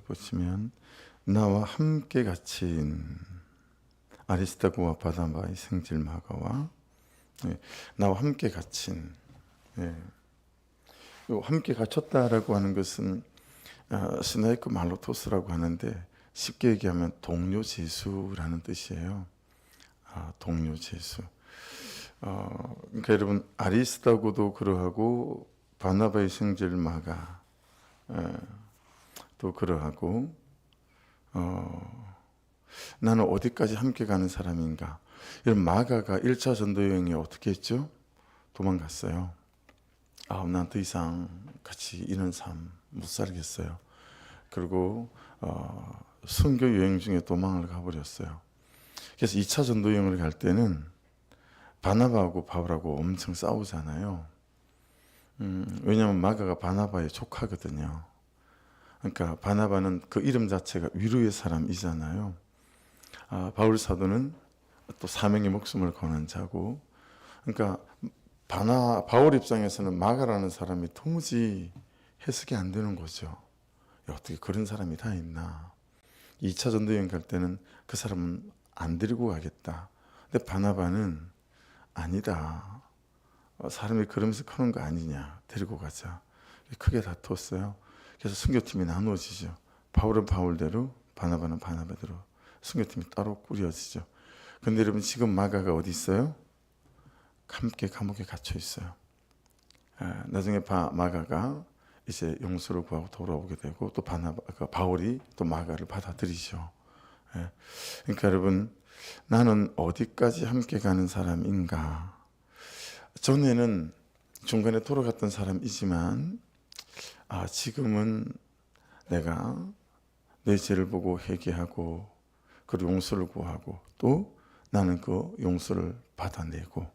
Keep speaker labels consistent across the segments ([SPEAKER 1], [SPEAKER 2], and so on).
[SPEAKER 1] 보시면 나와 함께 갇힌 아리스타고와 바나바의 생질 마가와 나와 함께 갇힌 요 함께 갇혔다라고 하는 것은 시나이크 말로토스라고 하는데 쉽게 얘기하면 동료 제수라는 뜻이에요. 동료 제수. 그러니까 여러분 아리스타고도 그러하고 바나바의 생질 마가 또 그러하고 나는 어디까지 함께 가는 사람인가. 이런 마가가 1차 전도 여행에 어떻게 했죠? 도망갔어요. 난 더 이상 같이 이런 삶 못 살겠어요. 그리고 선교 여행 중에 도망을 가버렸어요. 그래서 2차 전도 여행을 갈 때는 바나바하고 바울하고 엄청 싸우잖아요. 왜냐하면 마가가 바나바의 조카거든요. 그러니까 바나바는 그 이름 자체가 위로의 사람이잖아요. 바울 사도는 또 사명의 목숨을 거는 자고, 그러니까 바울 입장에서는 마가라는 사람이 도무지 해석이 안 되는 거죠. 어떻게 그런 사람이 다 있나. 2차 전도 여행 갈 때는 그 사람은 안 데리고 가겠다. 근데 바나바는 아니다. 사람이 그러면서 크는 거 아니냐. 데리고 가자. 크게 다투었어요. 그래서 선교팀이 나누어지죠. 바울은 바울대로, 바나바는 바나바대로 선교팀이 따로 꾸려지죠. 근데 여러분 지금 마가가 어디 있어요? 함께 감옥에 갇혀 있어요. 나중에 마가가 이제 용서를 구하고 돌아오게 되고 또 바울이 또 마가를 받아들이죠. 그러니까 여러분 나는 어디까지 함께 가는 사람인가? 전에는 중간에 돌아갔던 사람이지만 지금은 내가 내 죄를 보고 회개하고 그리고 용서를 구하고 또 나는 그 용서를 받아내고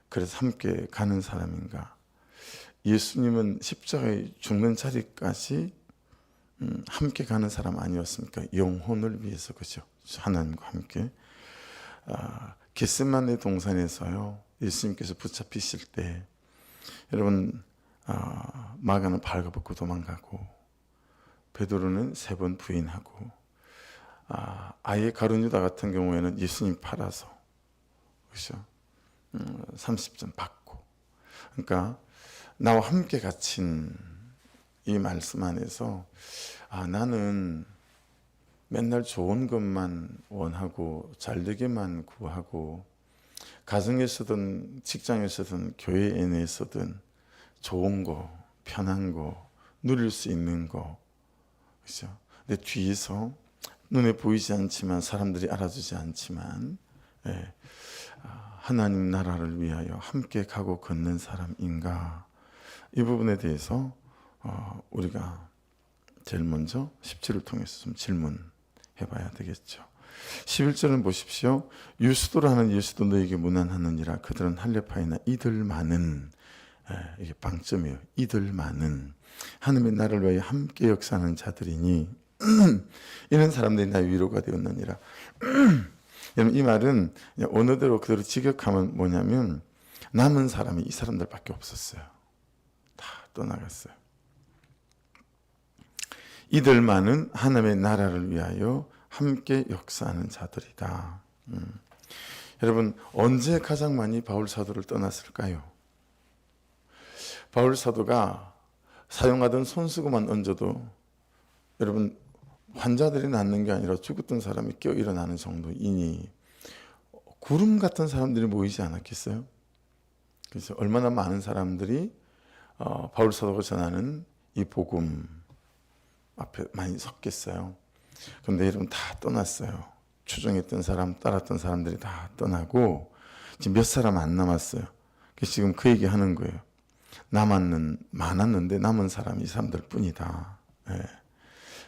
[SPEAKER 1] 그래서 함께 가는 사람인가? 예수님은 십자가에 죽는 자리까지 함께 가는 사람 아니었습니까? 영혼을 위해서, 그죠? 하나님과 함께. 겟세마네 동산에서요, 예수님께서 붙잡히실 때, 여러분, 마가는 발가벗고 도망가고, 베드로는 3번 부인하고, 아예 가룟유다 같은 경우에는 예수님 팔아서, 그죠? 30점 받고. 그러니까, 나와 함께 갇힌 이 말씀 안에서 나는 맨날 좋은 것만 원하고 잘되게만 구하고 가정에서든 직장에서든 교회 내에서든 좋은 거, 편한 거, 누릴 수 있는 거, 그렇죠? 내 뒤에서 눈에 보이지 않지만 사람들이 알아주지 않지만 하나님 나라를 위하여 함께 가고 걷는 사람인가? 이 부분에 대해서 우리가 제일 먼저 17을 통해서 좀 질문해 봐야 되겠죠. 11절은 보십시오. 유수도라는 예수도 너에게 문안하느니라. 그들은 할례파이나 이들만은, 이게 방점이에요. 이들만은 하나님의 나라를 위하여 함께 역사하는 자들이니 이런 사람들이 나의 위로가 되었느니라. 여러분 이 말은 언어대로 그대로 직역하면 뭐냐면 남은 사람이 이 사람들밖에 없었어요. 다 떠나갔어요. 이들만은 하나님의 나라를 위하여 함께 역사하는 자들이다. 여러분 언제 가장 많이 바울 사도를 떠났을까요? 바울 사도가 사용하던 손수건만 얹어도 여러분 환자들이 낫는 게 아니라 죽었던 사람이 깨어 일어나는 정도이니 구름 같은 사람들이 모이지 않았겠어요? 그래서 얼마나 많은 사람들이 바울 사도가 전하는 이 복음 앞에 많이 섰겠어요. 그런데 여러분 다 떠났어요. 추종했던 사람, 따랐던 사람들이 다 떠나고 지금 몇 사람 안 남았어요. 그래서 지금 그 얘기 하는 거예요. 많았는데 남은 사람이 이 사람들 뿐이다.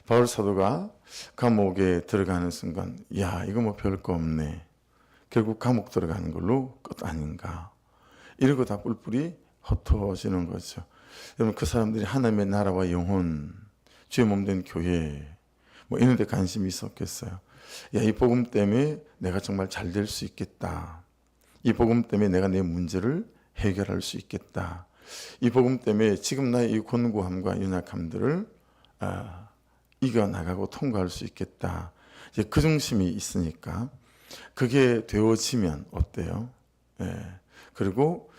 [SPEAKER 1] 바울 사도가 감옥에 들어가는 순간, 이거 뭐 별거 없네. 결국 감옥 들어가는 걸로 끝 아닌가. 이러고 다 뿔뿔이 흩어지는 거죠. 여러분 그 사람들이 하나님의 나라와 영혼, 주의 몸된 교회, 뭐 이런 데 관심이 있었겠어요. 이 복음 때문에 내가 정말 잘 될 수 있겠다. 이 복음 때문에 내가 내 문제를 해결할 수 있겠다. 이 복음 때문에 지금 나의 이 곤고함과 연약함들을 이겨나가고 통과할 수 있겠다. 이제 그 중심이 있으니까 그게 되어지면 어때요? 예. 그리고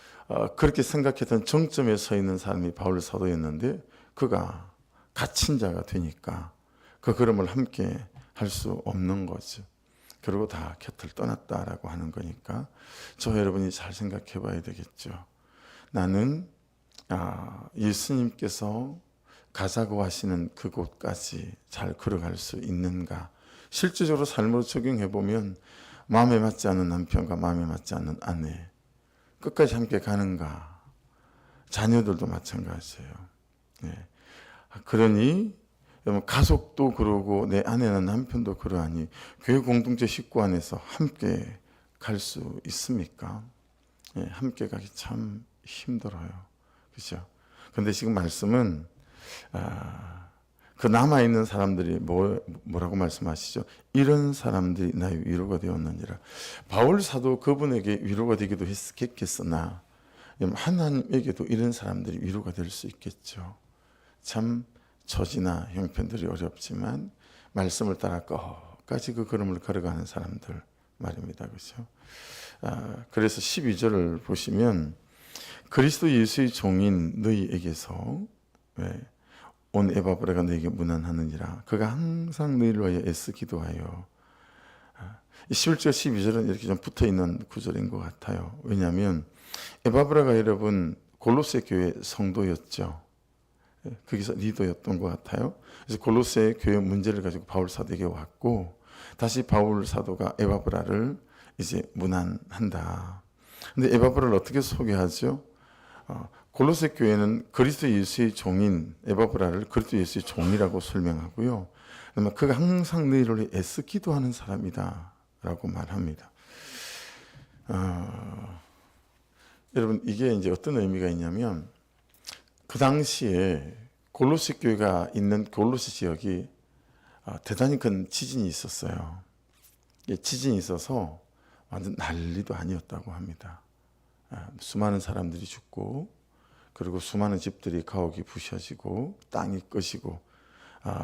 [SPEAKER 1] 그렇게 생각했던 정점에 서 있는 사람이 바울 사도였는데 그가 갇힌 자가 되니까 그 걸음을 함께 할 수 없는 거죠. 그리고 다 곁을 떠났다라고 하는 거니까 저 여러분이 잘 생각해 봐야 되겠죠. 나는 예수님께서 가자고 하시는 그곳까지 잘 걸어갈 수 있는가? 실질적으로 삶으로 적용해 보면 마음에 맞지 않는 남편과 마음에 맞지 않는 아내 끝까지 함께 가는가? 자녀들도 마찬가지예요. 네. 그러니 여러분 가족도 그러고 내 아내나 남편도 그러하니 교회 공동체 식구 안에서 함께 갈 수 있습니까? 네, 함께 가기 참 힘들어요. 그렇죠? 그런데 지금 말씀은 그 남아있는 사람들이 뭐라고 말씀하시죠? 이런 사람들이 나의 위로가 되었느니라. 바울 사도 그분에게 위로가 되기도 했겠으나 하나님에게도 이런 사람들이 위로가 될 수 있겠죠. 참 처지나 형편들이 어렵지만 말씀을 따라 끝까지 그 걸음을 걸어가는 사람들 말입니다. 그렇죠? 그래서 12절을 보시면 그리스도 예수의 종인 너희에게서 온 에바브라가 너에게 문안하느니라. 그가 항상 너희를 위하여 애써 기도하여. 11절 12절은 이렇게 좀 붙어있는 구절인 것 같아요. 왜냐하면 에바브라가 여러분 골로새 교회 성도였죠. 거기서 리더였던 것 같아요. 그래서 골로새 교회 문제를 가지고 바울 사도에게 왔고 다시 바울 사도가 에바브라를 이제 문안한다. 근데 에바브라를 어떻게 소개하죠? 골로새 교회는 그리스도 예수의 종인 에바브라를 그리스도 예수의 종이라고 설명하고요. 그다음에 그가 항상 너희를 애써 기도하는 사람이다라고 말합니다. 여러분 이게 이제 어떤 의미가 있냐면 그 당시에 골로새 교회가 있는 골로새 지역이 대단히 큰 지진이 있었어요. 지진이 있어서 완전 난리도 아니었다고 합니다. 수많은 사람들이 죽고 그리고 수많은 집들이 가옥이 부셔지고 땅이 꺼지고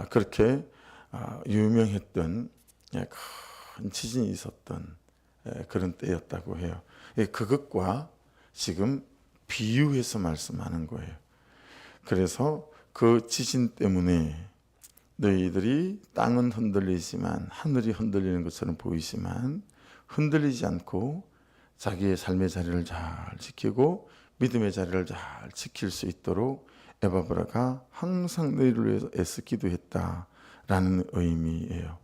[SPEAKER 1] 그렇게 유명했던 큰 지진이 있었던 그런 때였다고 해요. 그것과 지금 비유해서 말씀하는 거예요. 그래서 그 지진 때문에 너희들이 땅은 흔들리지만 하늘이 흔들리는 것처럼 보이지만 흔들리지 않고 자기의 삶의 자리를 잘 지키고 믿음의 자리를 잘 지킬 수 있도록 에바브라가 항상 너희를 위해서 애써 기도했다라는 의미예요.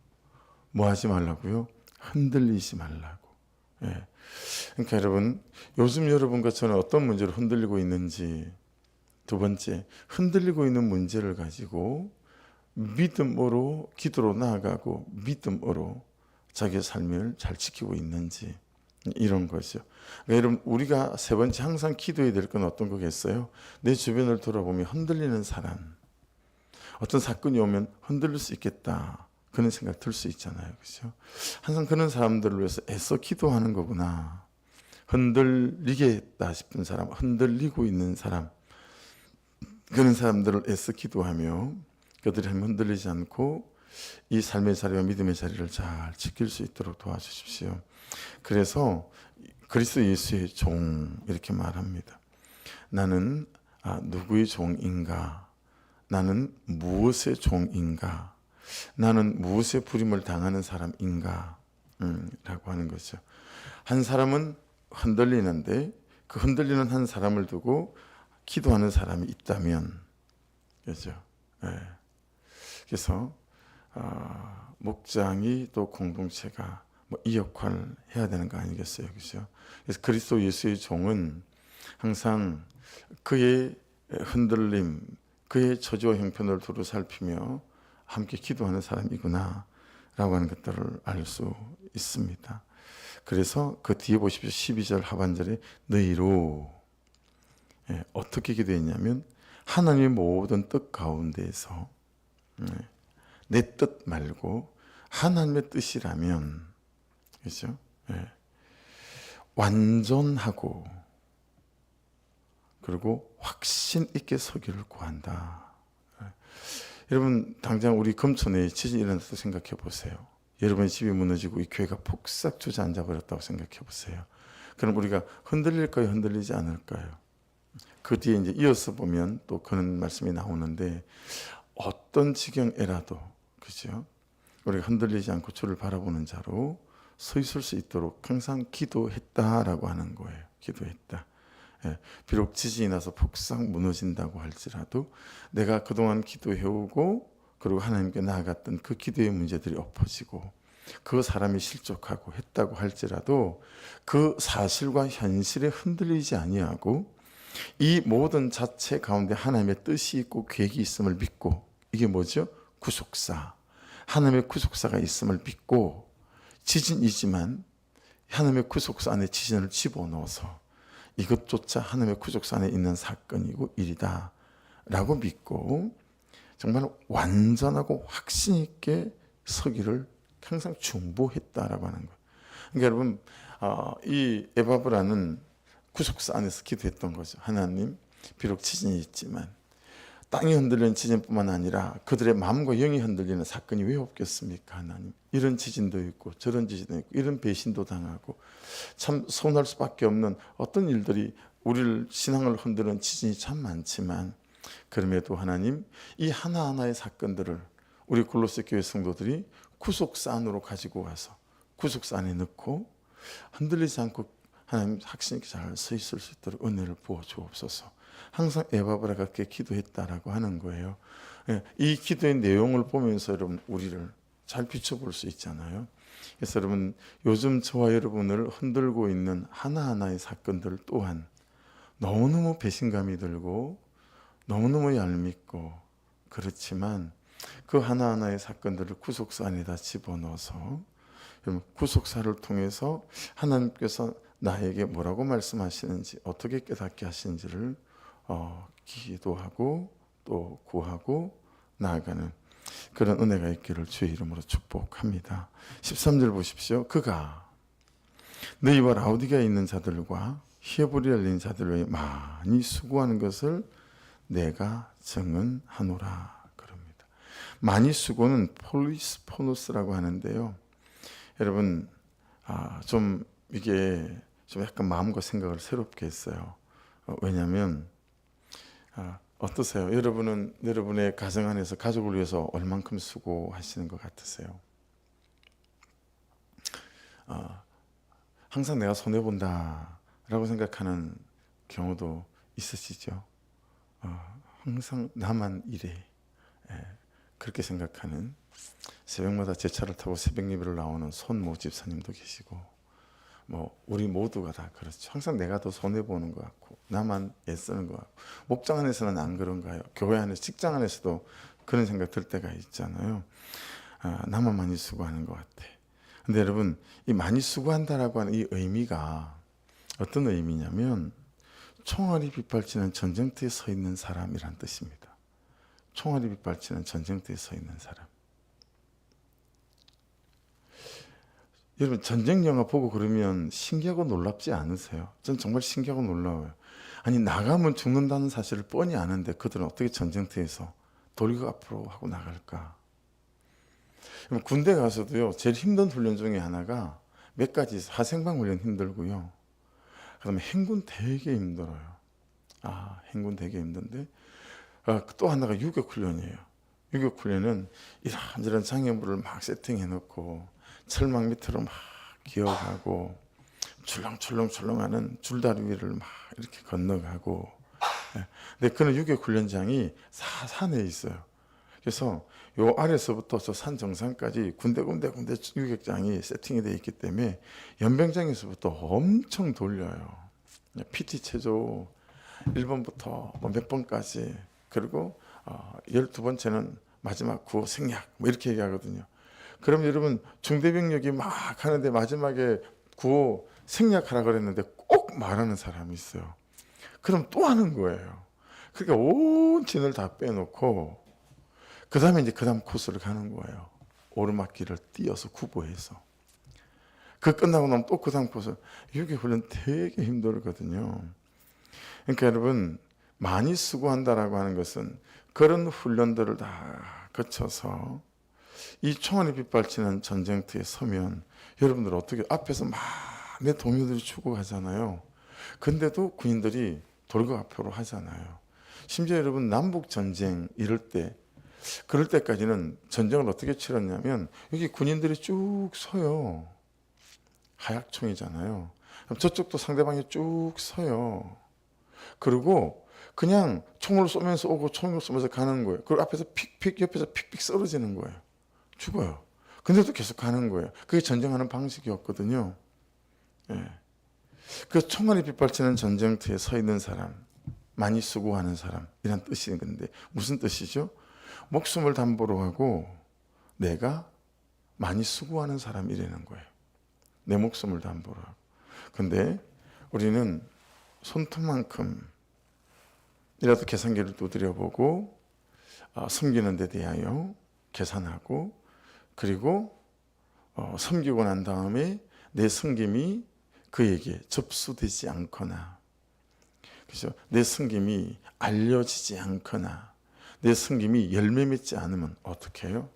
[SPEAKER 1] 뭐 하지 말라고요? 흔들리지 말라고. 그러니까 여러분 요즘 여러분과 저는 어떤 문제로 흔들리고 있는지 두 번째, 흔들리고 있는 문제를 가지고 믿음으로 기도로 나아가고 믿음으로 자기의 삶을 잘 지키고 있는지 이런 거죠. 그러니까 여러분 우리가 세 번째 항상 기도해야 될 건 어떤 거겠어요? 내 주변을 돌아보면 흔들리는 사람, 어떤 사건이 오면 흔들릴 수 있겠다 그런 생각 들 수 있잖아요. 그렇죠? 항상 그런 사람들을 위해서 애써 기도하는 거구나. 흔들리겠다 싶은 사람, 흔들리고 있는 사람 그런 사람들을 애써 기도하며 그들이 흔들리지 않고 이 삶의 자리와 믿음의 자리를 잘 지킬 수 있도록 도와주십시오. 그래서 그리스도 예수의 종 이렇게 말합니다. 나는 누구의 종인가? 나는 무엇의 종인가? 나는 무엇의 부림을 당하는 사람인가? 라고 하는 거죠. 한 사람은 흔들리는데 그 흔들리는 한 사람을 두고 기도하는 사람이 있다면, 그렇죠? 그래서 목장이 또 공동체가 이 역할을 해야 되는 거 아니겠어요, 그렇죠? 그래서 그리스도 예수의 종은 항상 그의 흔들림, 그의 처지와 형편을 두루 살피며 함께 기도하는 사람이구나라고 하는 것들을 알 수 있습니다. 그래서 그 뒤에 보십시오. 12절 하반절에 너희로 어떻게 기도했냐면 하나님의 모든 뜻 가운데에서 내 뜻 말고 하나님의 뜻이라면 그렇죠? 완전하고 그리고 확신 있게 서기를 구한다. 여러분 당장 우리 금천에 지진이 일어났다고 생각해 보세요. 여러분의 집이 무너지고 이 교회가 폭삭 주저앉아 버렸다고 생각해 보세요. 그럼 우리가 흔들릴까요? 흔들리지 않을까요? 그 뒤에 이제 이어서 보면 또 그런 말씀이 나오는데 어떤 지경에라도 그죠? 우리가 흔들리지 않고 주를 바라보는 자로 서 있을 수 있도록 항상 기도했다라고 하는 거예요. 기도했다. 예, 비록 지진이 나서 폭삭 무너진다고 할지라도 내가 그동안 기도해오고 그리고 하나님께 나아갔던 그 기도의 문제들이 엎어지고 그 사람이 실족하고 했다고 할지라도 그 사실과 현실에 흔들리지 아니하고 이 모든 자체 가운데 하나님의 뜻이 있고 계획이 있음을 믿고 이게 뭐죠? 구속사. 하나님의 구속사가 있음을 믿고 지진이지만 하나님의 구속사 안에 지진을 집어넣어서 이것조차 하나님의 구속사 안에 있는 사건이고 일이다 라고 믿고 정말 완전하고 확신 있게 서기를 항상 중보했다라고 하는 거예요. 그러니까 여러분 이 에바브라는 구속사 안에서 기도했던 거죠. 하나님 비록 지진이 있지만 땅이 흔들리는 지진뿐만 아니라 그들의 마음과 영이 흔들리는 사건이 왜 없겠습니까? 하나님 이런 지진도 있고 저런 지진도 있고 이런 배신도 당하고 참 서운할 수밖에 없는 어떤 일들이 우리를 신앙을 흔드는 지진이 참 많지만 그럼에도 하나님 이 하나하나의 사건들을 우리 골로새 교회 성도들이 구속사 안으로 가지고 와서 구속사 안에 넣고 흔들리지 않고 하나님 확신 있게 잘 서 있을 수 있도록 은혜를 부어 주옵소서. 항상 에바브라가 그렇게 기도했다라고 하는 거예요. 이 기도의 내용을 보면서 여러분 우리를 잘 비춰볼 수 있잖아요. 그래서 여러분 요즘 저와 여러분을 흔들고 있는 하나하나의 사건들 또한 너무너무 배신감이 들고 너무너무 얄밉고 그렇지만 그 하나하나의 사건들을 구속사 안에다 집어넣어서 여러분 구속사를 통해서 하나님께서 나에게 뭐라고 말씀하시는지 어떻게 깨닫게 하시는지를 기도하고 또 구하고 나아가는 그런 은혜가 있기를 주의 이름으로 축복합니다. 13절 보십시오. 그가 너희와 라우디게아에 있는 자들과 히에브리에 있는 자들 외에 많이 수고하는 것을 내가 증언하노라 그럽니다. 많이 수고는 폴리스포노스라고 하는데요. 여러분 좀 이게 좀 약간 마음과 생각을 새롭게 했어요. 왜냐하면 어떠세요? 여러분은 여러분의 가정 안에서 가족을 위해서 얼만큼 수고하시는 것 같으세요? 항상 내가 손해본다라고 생각하는 경우도 있으시죠? 항상 나만 이래 그렇게 생각하는 새벽마다 제 차를 타고 새벽 예배를 나오는 손모 집사님도 계시고 우리 모두가 다 그렇죠. 항상 내가 더 손해보는 것 같고 나만 애쓰는 것 같고 목장 안에서는 안 그런가요? 교회 안에서 직장 안에서도 그런 생각 들 때가 있잖아요. 나만 많이 수고하는 것 같아. 근데 여러분 이 많이 수고한다라고 하는 이 의미가 어떤 의미냐면 총알이 빗발치는 전쟁터에 서 있는 사람이란 뜻입니다. 총알이 빗발치는 전쟁터에 서 있는 사람. 여러분 전쟁 영화 보고 그러면 신기하고 놀랍지 않으세요? 전 정말 신기하고 놀라워요. 아니 나가면 죽는다는 사실을 뻔히 아는데 그들은 어떻게 전쟁터에서 돌고 앞으로 하고 나갈까? 군대 가서도요 제일 힘든 훈련 중에 하나가 몇 가지 사생방 훈련 힘들고요. 그다음에 행군 되게 힘들어요. 행군 되게 힘든데 또 하나가 유격훈련이에요. 유격훈련은 이런저런 장애물을 막 세팅해 놓고 철망 밑으로 막 기어가고 출렁출렁출렁하는 줄다리 위를 막 이렇게 건너가고 근데 그런 유격훈련장이 산에 있어요. 그래서 요 아래서부터 저 산 정상까지 군데군데 유격장이 세팅이 되어 있기 때문에 연병장에서부터 엄청 돌려요. PT 체조 1번부터 몇 번까지 그리고 12번째는 마지막 구호 생략 이렇게 얘기하거든요. 그럼 여러분 중대병력이 막 하는데 마지막에 구호 생략하라 그랬는데 꼭 말하는 사람이 있어요. 그럼 또 하는 거예요. 그러니까 온 진을 다 빼놓고 그 다음에 이제 그 다음 코스를 가는 거예요. 오르막길을 띄어서 구보해서. 그 끝나고 나면 또 그 다음 코스. 이게 훈련 되게 힘들거든요. 그러니까 여러분 많이 수고한다라고 하는 것은 그런 훈련들을 다 거쳐서 이 총알이 빗발치는 전쟁터에 서면 여러분들 어떻게 앞에서 많은 동료들이 죽어가잖아요. 근데도 군인들이 돌격앞표로 하잖아요. 심지어 여러분 남북 전쟁 이럴 때 그럴 때까지는 전쟁을 어떻게 치렀냐면 여기 군인들이 쭉 서요. 하약총이잖아요. 그럼 저쪽도 상대방이 쭉 서요. 그리고 그냥 총을 쏘면서 오고 총을 쏘면서 가는 거예요. 그리고 앞에서 픽픽 옆에서 픽픽 쓰러지는 거예요. 죽어요. 근데도 계속 가는 거예요. 그게 전쟁하는 방식이었거든요. 예. 그 총알이 빗발치는 전쟁터에 서 있는 사람, 많이 수고하는 사람 이란 뜻인 건데 무슨 뜻이죠? 목숨을 담보로 하고 내가 많이 수고하는 사람이라는 거예요. 내 목숨을 담보로 하고. 근데 우리는 손톱만큼이라도 계산기를 두드려보고 섬기는 데 대하여 계산하고 그리고 섬기고 난 다음에 내 섬김이 그에게 접수되지 않거나 그죠? 내 섬김이 알려지지 않거나 내 섬김이 열매 맺지 않으면 어떻게 해요?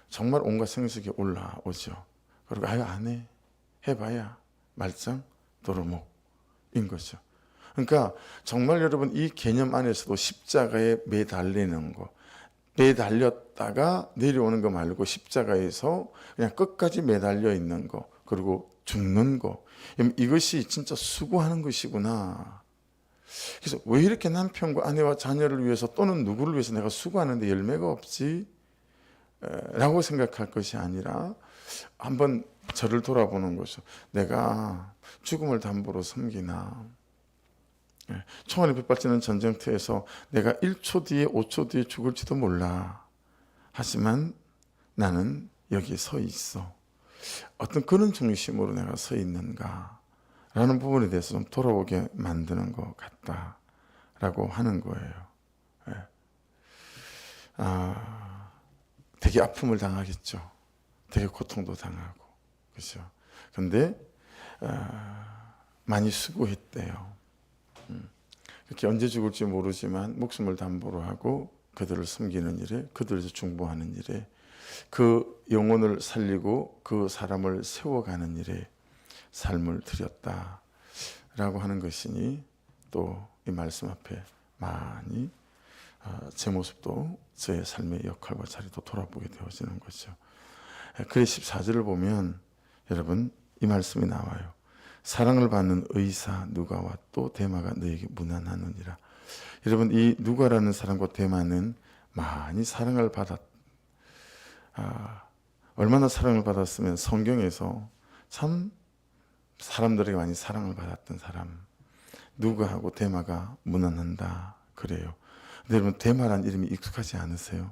[SPEAKER 1] 정말 온갖 생색이 올라오죠. 그리고 아유 안 해. 해봐야 말짱 도루묵인 거죠. 그러니까 정말 여러분 이 개념 안에서도 십자가에 매달리는 거 매달렸다가 내려오는 거 말고 십자가에서 그냥 끝까지 매달려 있는 거 그리고 죽는 거 이것이 진짜 수고하는 것이구나. 그래서 왜 이렇게 남편과 아내와 자녀를 위해서 또는 누구를 위해서 내가 수고하는데 열매가 없지? 라고 생각할 것이 아니라 한번 저를 돌아보는 거죠. 내가 죽음을 담보로 섬기나 총알이 빗발치는 전쟁터에서 내가 1초 뒤에 5초 뒤에 죽을지도 몰라. 하지만 나는 여기 서 있어. 어떤 그런 중심으로 내가 서 있는가 라는 부분에 대해서 좀 돌아보게 만드는 것 같다라고 하는 거예요. 되게 아픔을 당하겠죠. 되게 고통도 당하고 그렇죠. 근데 많이 수고했대요. 그렇게 언제 죽을지 모르지만 목숨을 담보로 하고 그들을 섬기는 일에 그들을 중보하는 일에 그 영혼을 살리고 그 사람을 세워가는 일에 삶을 드렸다라고 하는 것이니 또 이 말씀 앞에 많이 제 모습도 저의 삶의 역할과 자리도 돌아보게 되어지는 거죠. 그의 14절을 보면 여러분 이 말씀이 나와요. 사랑을 받는 의사 누가와 또 데마가 너에게 문안하느니라. 여러분 이 누가라는 사람과 데마는 많이 사랑을 얼마나 사랑을 받았으면 성경에서 참 사람들에게 많이 사랑을 받았던 사람 누가하고 데마가 문안한다 그래요. 근데 여러분 데마란 이름이 익숙하지 않으세요?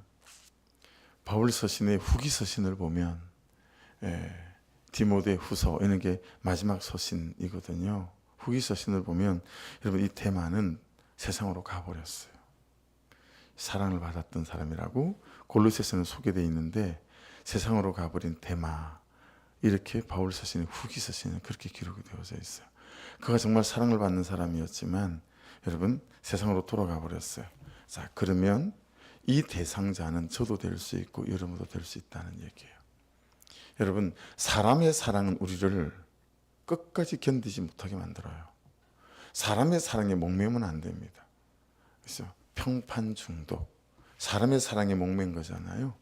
[SPEAKER 1] 바울 서신의 후기 서신을 보면 디모데 후서 이런 게 마지막 서신이거든요. 후기 서신을 보면 여러분 이 데마는 세상으로 가버렸어요. 사랑을 받았던 사람이라고 골로새서는 소개되어 있는데 세상으로 가버린 데마 이렇게 바울 서신의 후기 서신은 그렇게 기록이 되어져 있어요. 그가 정말 사랑을 받는 사람이었지만 여러분 세상으로 돌아가 버렸어요. 자 그러면 이 대상자는 저도 될 수 있고 여러분도 될 수 있다는 얘기예요. 여러분 사람의 사랑은 우리를 끝까지 견디지 못하게 만들어요. 사람의 사랑에 목매면 안 됩니다. 그래서 평판 중독 사람의 사랑에 목맨 거잖아요.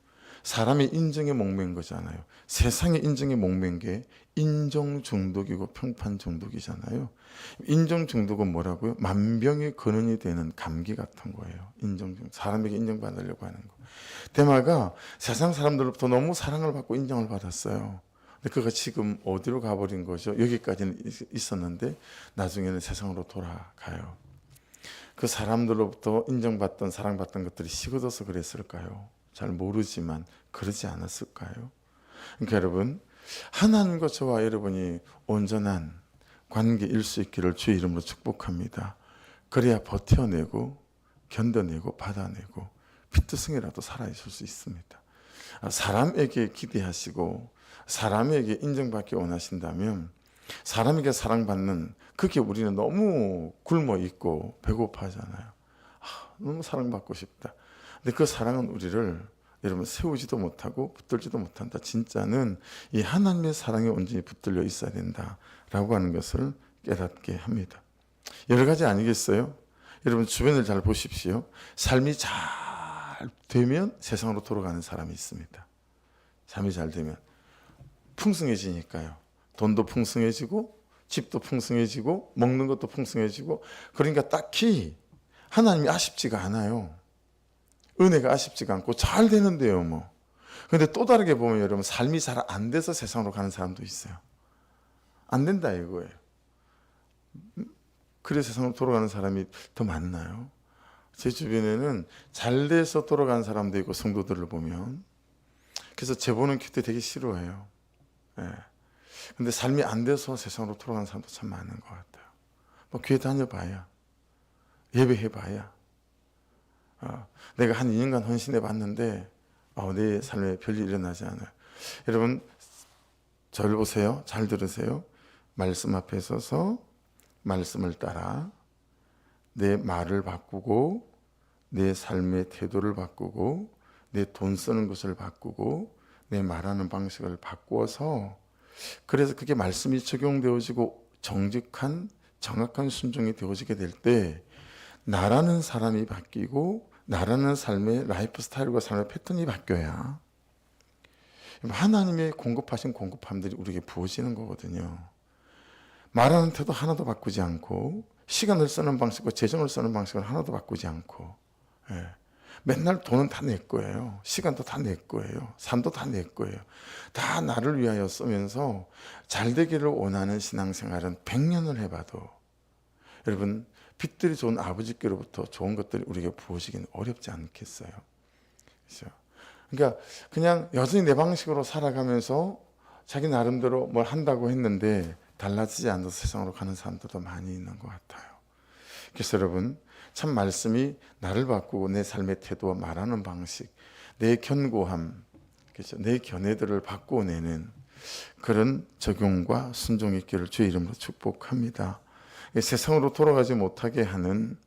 [SPEAKER 1] 사람의 인정에 목맨 거잖아요. 세상의 인정에 목맨 게 인정 중독이고 평판 중독이잖아요. 인정 중독은 뭐라고요? 만병의 근원이 되는 감기 같은 거예요. 인정 중독. 사람에게 인정받으려고 하는 거. 데마가 세상 사람들로부터 너무 사랑을 받고 인정을 받았어요. 근데 그가 지금 어디로 가버린 거죠? 여기까지는 있었는데 나중에는 세상으로 돌아가요. 그 사람들로부터 인정받던 사랑받던 것들이 식어져서 그랬을까요? 잘 모르지만 그러지 않았을까요? 그러니까 여러분 하나님과 저와 여러분이 온전한 관계일 수 있기를 주의 이름으로 축복합니다. 그래야 버텨내고 견뎌내고 받아내고 피투성이라도 살아있을 수 있습니다. 사람에게 기대하시고 사람에게 인정받기 원하신다면 사람에게 사랑받는 그게 우리는 너무 굶어 있고 배고파하잖아요. 너무 사랑받고 싶다. 근데 그 사랑은 우리를 여러분 세우지도 못하고 붙들지도 못한다. 진짜는 이 하나님의 사랑에 온전히 붙들려 있어야 된다라고 하는 것을 깨닫게 합니다. 여러 가지 아니겠어요? 여러분 주변을 잘 보십시오. 삶이 잘 되면 세상으로 돌아가는 사람이 있습니다. 삶이 잘 되면 풍성해지니까요. 돈도 풍성해지고 집도 풍성해지고 먹는 것도 풍성해지고, 그러니까 딱히 하나님이 아쉽지가 않아요. 은혜가 아쉽지가 않고 잘 되는데요 뭐. 근데 또 다르게 보면 여러분 삶이 잘 안 돼서 세상으로 가는 사람도 있어요. 안 된다 이거예요. 그래서 세상으로 돌아가는 사람이 더 많나요? 제 주변에는 잘 돼서 돌아가는 사람도 있고, 성도들을 보면. 그래서 제 보는 그때 되게 싫어해요. 예. 근데 삶이 안 돼서 세상으로 돌아가는 사람도 참 많은 것 같아요. 뭐 교회 다녀봐야, 예배해봐야, 내가 한 2년간 헌신해 봤는데 내 삶에 별일 일어나지 않아요. 여러분 저를 보세요. 잘 들으세요. 말씀 앞에 서서 말씀을 따라 내 말을 바꾸고, 내 삶의 태도를 바꾸고, 내 돈 쓰는 것을 바꾸고, 내 말하는 방식을 바꾸어서, 그래서 그게 말씀이 적용되어지고 정직한 정확한 순종이 되어지게 될 때 나라는 사람이 바뀌고, 나라는 삶의 라이프 스타일과 삶의 패턴이 바뀌어야 하나님의 공급하신 공급함들이 우리에게 부어지는 거거든요. 말하는 태도 하나도 바꾸지 않고, 시간을 쓰는 방식과 재정을 쓰는 방식을 하나도 바꾸지 않고, 맨날 돈은 다 내 거예요. 시간도 다 내 거예요. 삶도 다 내 거예요. 다 나를 위하여 쓰면서 잘 되기를 원하는 신앙생활은 100년을 해봐도 여러분 빛들이 좋은 아버지께로부터 좋은 것들이 우리에게 부어지기는 어렵지 않겠어요? 그렇죠? 그러니까 그냥 여전히 내 방식으로 살아가면서 자기 나름대로 뭘 한다고 했는데 달라지지 않아서 세상으로 가는 사람들도 많이 있는 것 같아요. 그래서 여러분 참 말씀이 나를 바꾸고 내 삶의 태도와 말하는 방식, 내 견고함, 그렇죠? 내 견해들을 바꾸어내는 그런 적용과 순종이 있기를 주의 이름으로 축복합니다. 세상으로 돌아가지 못하게 하는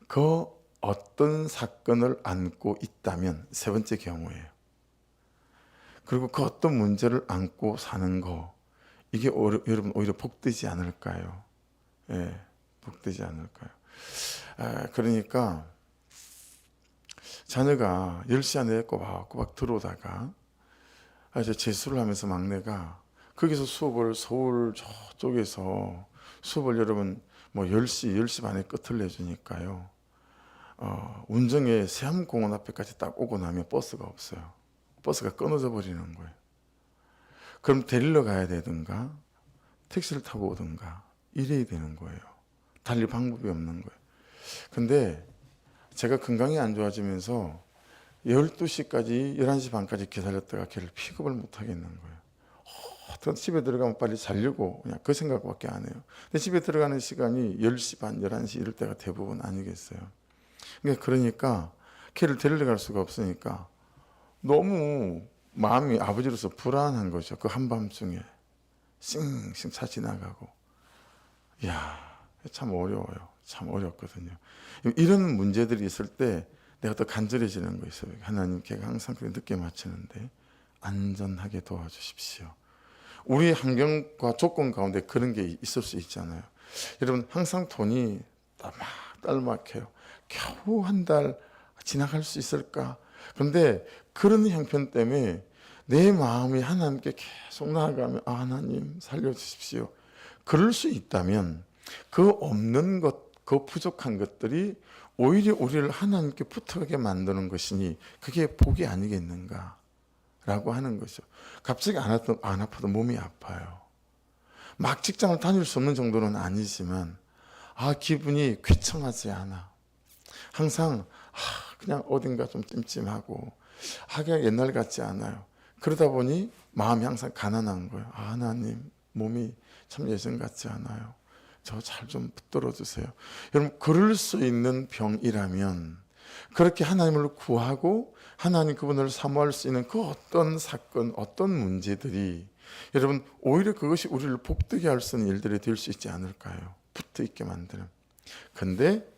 [SPEAKER 1] 그 어떤 사건을 안고 있다면 세 번째 경우예요. 그리고 그 어떤 문제를 안고 사는 거, 이게 여러분 오히려 복되지 않을까요? 예, 복되지 않을까요? 그러니까 자녀가 10시 안에 꼬박꼬박 들어오다가 이제 재수를 하면서 막내가 거기서 수업을 서울 저쪽에서 수업을 여러분 뭐 10시 반에 끝을 내주니까요. 운정에 세암공원 앞에까지 딱 오고 나면 버스가 없어요. 버스가 끊어져 버리는 거예요. 그럼 데리러 가야 되든가 택시를 타고 오든가 이래야 되는 거예요. 달릴 방법이 없는 거예요. 근데 제가 건강이 안 좋아지면서 12시까지 11시 반까지 기다렸다가 걔를 픽업을 못 하겠는 거예요. 집에 들어가면 빨리 자려고 그냥 그 생각밖에 안 해요. 근데 집에 들어가는 시간이 10시 반, 11시 이럴 때가 대부분 아니겠어요. 그러니까 걔를 데리러 갈 수가 없으니까 너무 마음이 아버지로서 불안한 거죠. 그 한밤중에 싱싱 차 지나가고. 이야, 참 어려워요. 참 어렵거든요. 이런 문제들이 있을 때 내가 더 간절해지는 거 있어요. 하나님, 걔가 항상 그렇게 늦게 맞추는데 안전하게 도와주십시오. 우리 환경과 조건 가운데 그런 게 있을 수 있잖아요. 여러분 항상 돈이 딸막해요. 겨우 한 달 지나갈 수 있을까? 그런데 그런 형편 때문에 내 마음이 하나님께 계속 나아가면 하나님 살려주십시오. 그럴 수 있다면 그 없는 것, 그 부족한 것들이 오히려 우리를 하나님께 붙어가게 만드는 것이니 그게 복이 아니겠는가? 라고 하는 거죠. 갑자기 안 아파도 몸이 아파요. 막 직장을 다닐 수 없는 정도는 아니지만 기분이 귀청하지 않아. 항상 그냥 어딘가 좀 찜찜하고 그냥 옛날 같지 않아요. 그러다 보니 마음이 항상 가난한 거예요. 하나님, 몸이 참 예전 같지 않아요. 저 잘 좀 붙들어 주세요. 여러분 그럴 수 있는 병이라면 그렇게 하나님을 구하고 하나님 그분을 사모할 수 있는 그 어떤 사건, 어떤 문제들이 여러분 오히려 그것이 우리를 복되게 할 수 있는 일들이 될 수 있지 않을까요? 붙어 있게 만드는. 근데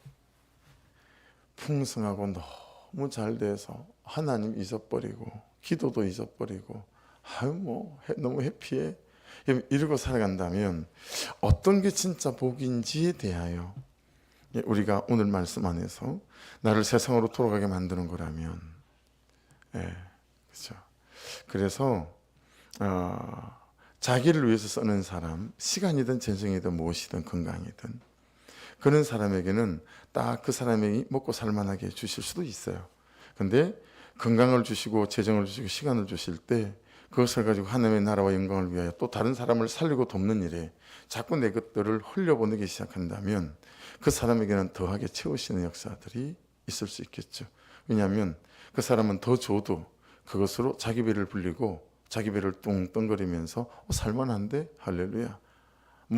[SPEAKER 1] 풍성하고 너무 잘 돼서 하나님 잊어버리고 기도도 잊어버리고 너무 해피해 이러고 살아간다면 어떤 게 진짜 복인지에 대하여 우리가 오늘 말씀 안에서 나를 세상으로 돌아가게 만드는 거라면 그렇죠. 그래서 자기를 위해서 쓰는 사람, 시간이든 재정이든 무엇이든 건강이든 그런 사람에게는 딱 그 사람이 먹고 살만하게 주실 수도 있어요. 근데 건강을 주시고 재정을 주시고 시간을 주실 때 그것을 가지고 하나님의 나라와 영광을 위하여 또 다른 사람을 살리고 돕는 일에 자꾸 내 것들을 흘려보내기 시작한다면 그 사람에게는 더하게 채우시는 역사들이 있을 수 있겠죠. 왜냐하면 그 사람은 더 줘도 그것으로 자기 배를 불리고 자기 배를 뚱뚱거리면서 살만한데 할렐루야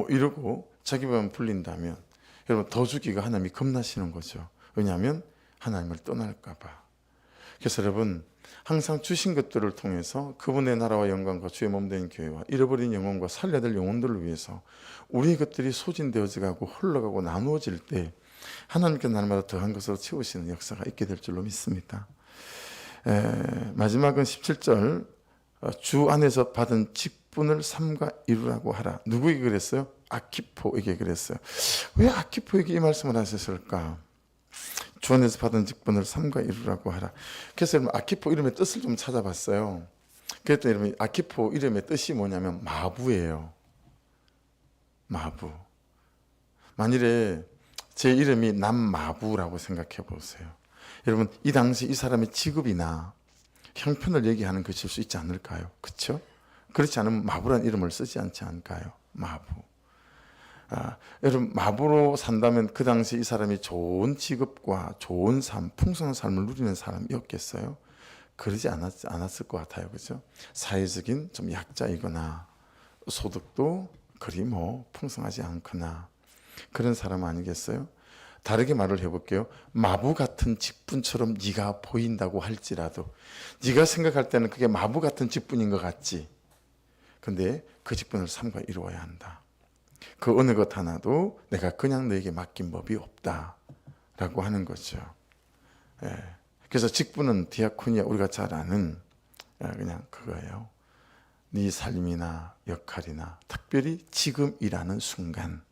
[SPEAKER 1] 이러고 자기 배만 불린다면 여러분 더 주기가 하나님이 겁나시는 거죠. 왜냐하면 하나님을 떠날까 봐. 그래서 여러분 항상 주신 것들을 통해서 그분의 나라와 영광과 주의 몸된 교회와 잃어버린 영혼과 살려야 될 영혼들을 위해서 우리의 것들이 소진되어져 가고 흘러가고 나누어질 때 하나님께 날마다 더한 것으로 채우시는 역사가 있게 될 줄로 믿습니다. 마지막은 17절 주 안에서 받은 직분을 삼가 이루라고 하라. 누구에게 그랬어요? 아키포에게 그랬어요. 왜 아키포에게 이 말씀을 하셨을까? 주 안에서 받은 직분을 삼가 이루라고 하라. 그래서 여러분 아키포 이름의 뜻을 좀 찾아봤어요. 그랬더니 여러분 아키포 이름의 뜻이 뭐냐면 마부예요. 마부. 만일에 제 이름이 남마부라고 생각해 보세요. 여러분 이 당시 이 사람의 직업이나 형편을 얘기하는 것일 수 있지 않을까요? 그렇죠? 그렇지 않으면 마부란 이름을 쓰지 않지 않을까요? 마부. 여러분 마부로 산다면 그 당시 이 사람이 좋은 직업과 좋은 삶, 풍성한 삶을 누리는 사람이었겠어요? 그러지 않았을 것 같아요. 그죠? 사회적인 좀 약자이거나 소득도 그리 풍성하지 않거나 그런 사람 아니겠어요? 다르게 말을 해볼게요. 마부 같은 직분처럼 네가 보인다고 할지라도 네가 생각할 때는 그게 마부 같은 직분인 것 같지. 근데 그 직분을 삼가 이루어야 한다. 그 어느 것 하나도 내가 그냥 너에게 맡긴 법이 없다라고 하는 거죠. 그래서 직분은 디아코니아 우리가 잘 아는 그냥 그거예요. 네 삶이나 역할이나 특별히 지금이라는 순간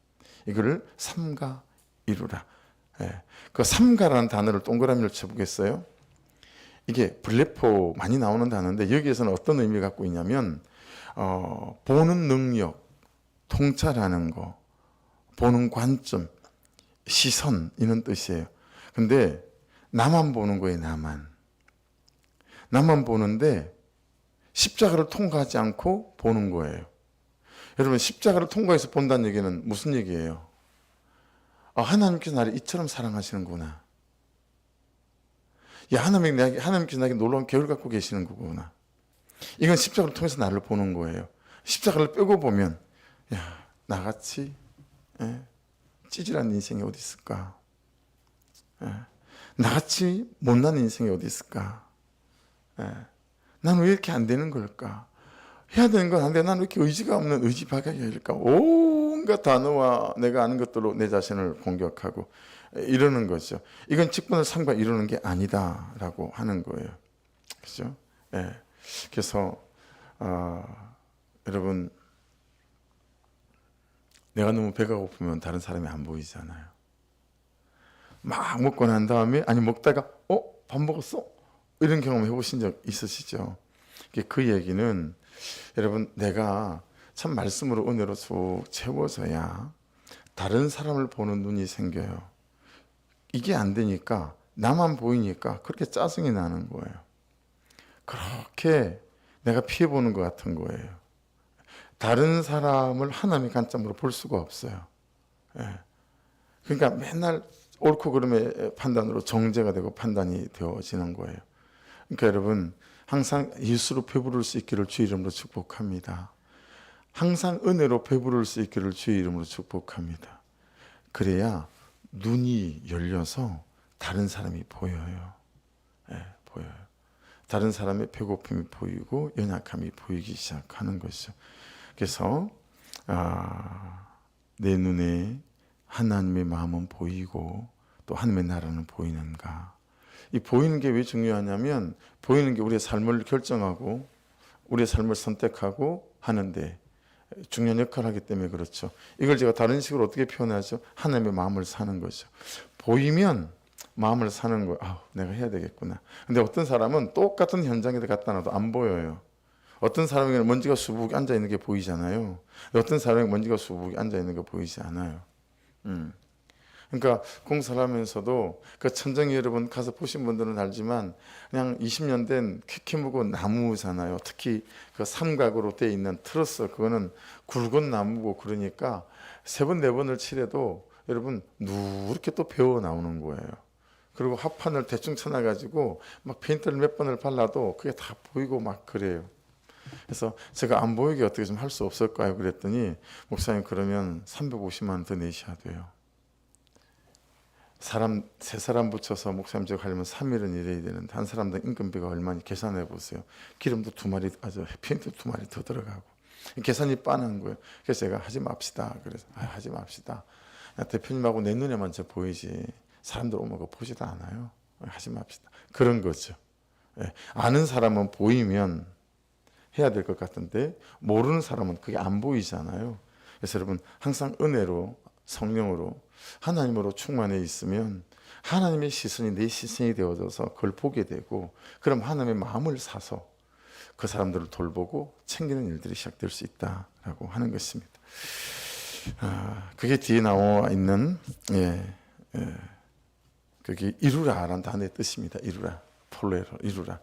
[SPEAKER 1] 이거를 삼가 이루라. 그 삼가라는 단어를 동그라미를 쳐보겠어요? 이게 블레포 많이 나오는 단어인데 여기에서는 어떤 의미를 갖고 있냐면 보는 능력, 통찰하는 거, 보는 관점, 시선 이런 뜻이에요. 근데 나만 보는 거예요. 나만 보는데 십자가를 통과하지 않고 보는 거예요. 여러분 십자가를 통과해서 본다는 얘기는 무슨 얘기예요? 하나님께서 나를 이처럼 사랑하시는구나. 하나님께서 나에게 놀라운 계획을 갖고 계시는 거구나. 이건 십자가를 통해서 나를 보는 거예요. 십자가를 빼고 보면 나같이 찌질한 인생이 어디 있을까? 나같이 못난 인생이 어디 있을까? 나는 왜 이렇게 안 되는 걸까? 해야 되는 건 한데 나는 왜 이렇게 의지가 없는 의지박약일까? 온갖 단어와 내가 아는 것들로 내 자신을 공격하고 이러는 거죠. 이건 직분을 삼가 이루는 게 아니다라고 하는 거예요. 그렇죠? 그래서 여러분 내가 너무 배가 고프면 다른 사람이 안 보이잖아요. 막 먹고 난 다음에 먹다가 밥 먹었어? 이런 경험 해보신 적 있으시죠? 그 얘기는 여러분 내가 참 말씀으로 은혜로 쭉 채워져야 다른 사람을 보는 눈이 생겨요. 이게 안 되니까 나만 보이니까 그렇게 짜증이 나는 거예요. 그렇게 내가 피해보는 것 같은 거예요. 다른 사람을 하나님의 관점으로 볼 수가 없어요. 그러니까 맨날 옳고 그름의 판단으로 정죄가 되고 판단이 되어지는 거예요. 그러니까 여러분 항상 예수로 배부를 수 있기를 주의 이름으로 축복합니다. 항상 은혜로 배부를 수 있기를 주의 이름으로 축복합니다. 그래야 눈이 열려서 다른 사람이 보여요. 보여요. 다른 사람의 배고픔이 보이고 연약함이 보이기 시작하는 것이죠. 그래서 내 눈에 하나님의 마음은 보이고 또 하나님의 나라는 보이는가. 이 보이는 게 왜 중요하냐면 보이는 게 우리의 삶을 결정하고 우리의 삶을 선택하고 하는데 중요한 역할을 하기 때문에 그렇죠. 이걸 제가 다른 식으로 어떻게 표현하죠? 하나님의 마음을 사는 거죠. 보이면 마음을 사는 거예요. 아, 내가 해야 되겠구나. 근데 어떤 사람은 똑같은 현장에 갖다 놔도 안 보여요. 어떤 사람에게는 먼지가 수북이 앉아 있는 게 보이잖아요. 어떤 사람에게 먼지가 수북이 앉아 있는 게 보이지 않아요. 그러니까 공사를 하면서도 그 천정이 여러분 가서 보신 분들은 알지만 그냥 20년 된 키키 묵은 나무잖아요. 특히 그 삼각으로 돼 있는 트러스 그거는 굵은 나무고 그러니까 세 번 네 번을 칠해도 여러분 누렇게 또 배어 나오는 거예요. 그리고 합판을 대충 쳐놔가지고 막 페인트를 몇 번을 발라도 그게 다 보이고 막 그래요. 그래서 제가 안 보이게 어떻게 좀 할 수 없을까요? 그랬더니 목사님 그러면 350만 원 더 내셔야 돼요. 세 사람 붙여서 목사님 저거 하려면 3일은 일해야 되는데 한 사람당 인건비가 얼마니 계산해 보세요. 기름도 2마리, 페인트 2마리 더 들어가고 계산이 빠는 거예요. 그래서 제가 하지 맙시다. 그래서 하지 맙시다. 대표님하고 내 눈에만 저 보이지 사람들 오면 그거 보지도 않아요. 하지 맙시다. 그런 거죠. 예. 아는 사람은 보이면 해야 될 것 같은데 모르는 사람은 그게 안 보이잖아요. 그래서 여러분 항상 은혜로 성령으로 하나님으로 충만해 있으면 하나님의 시선이 내 시선이 되어져서 그걸 보게 되고 그럼 하나님의 마음을 사서 그 사람들을 돌보고 챙기는 일들이 시작될 수 있다라고 하는 것입니다. 그게 뒤에 나와 있는 그게 이루라라는 단어의 뜻입니다. 이루라, 폴레로 이루라.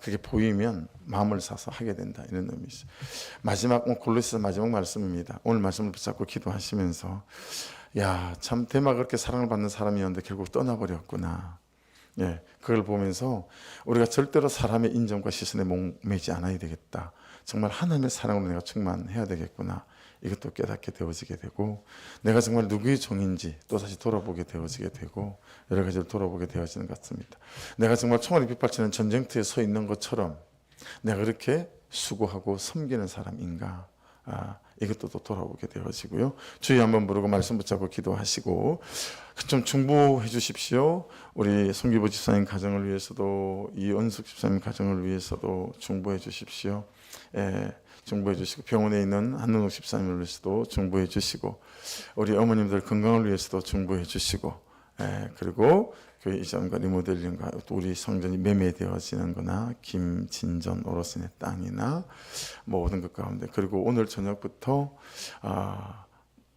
[SPEAKER 1] 그게 보이면 마음을 사서 하게 된다 이런 의미죠. 마지막 골로새서 마지막 말씀입니다. 오늘 말씀을 붙잡고 기도하시면서 야, 참 데마가 그렇게 사랑을 받는 사람이었는데 결국 떠나버렸구나. 예, 그걸 보면서 우리가 절대로 사람의 인정과 시선에 목매지 않아야 되겠다. 정말 하나님의 사랑으로 내가 충만해야 되겠구나. 이것도 깨닫게 되어지게 되고 내가 정말 누구의 종인지 또 다시 돌아보게 되어지게 되고 여러 가지를 돌아보게 되어지는 것 같습니다. 내가 정말 총알이 빗발치는 전쟁터에 서 있는 것처럼 내가 그렇게 수고하고 섬기는 사람인가. 이것도 또 돌아보게 되어지고요. 주의 한번 부르고 말씀 붙잡고 기도하시고 좀 중보해 주십시오. 우리 송기보 집사님 가정을 위해서도 이은숙 집사님 가정을 위해서도 중보해 주십시오. 중보해 주시고 병원에 있는 한은옥 집사님을 위해서도 중보해 주시고 우리 어머님들 건강을 위해서도 중보해 주시고 그리고 교회 이전과 리모델링과 또 우리 성전이 매매되어지는 거나 김진전 오로스의 땅이나 모든 것 가운데 그리고 오늘 저녁부터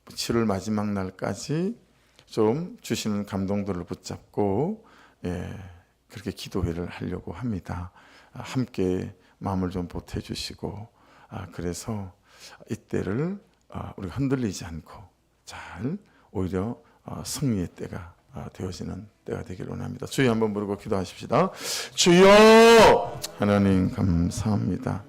[SPEAKER 1] 7월 마지막 날까지 좀 주시는 감동들을 붙잡고 그렇게 기도회를 하려고 합니다. 함께 마음을 좀 보태주시고 그래서 이때를 우리가 흔들리지 않고 잘 오히려 승리의 때가 되어지는 때가 되기를 원합니다. 주여 한번 부르고 기도하십시다. 주여 하나님 감사합니다.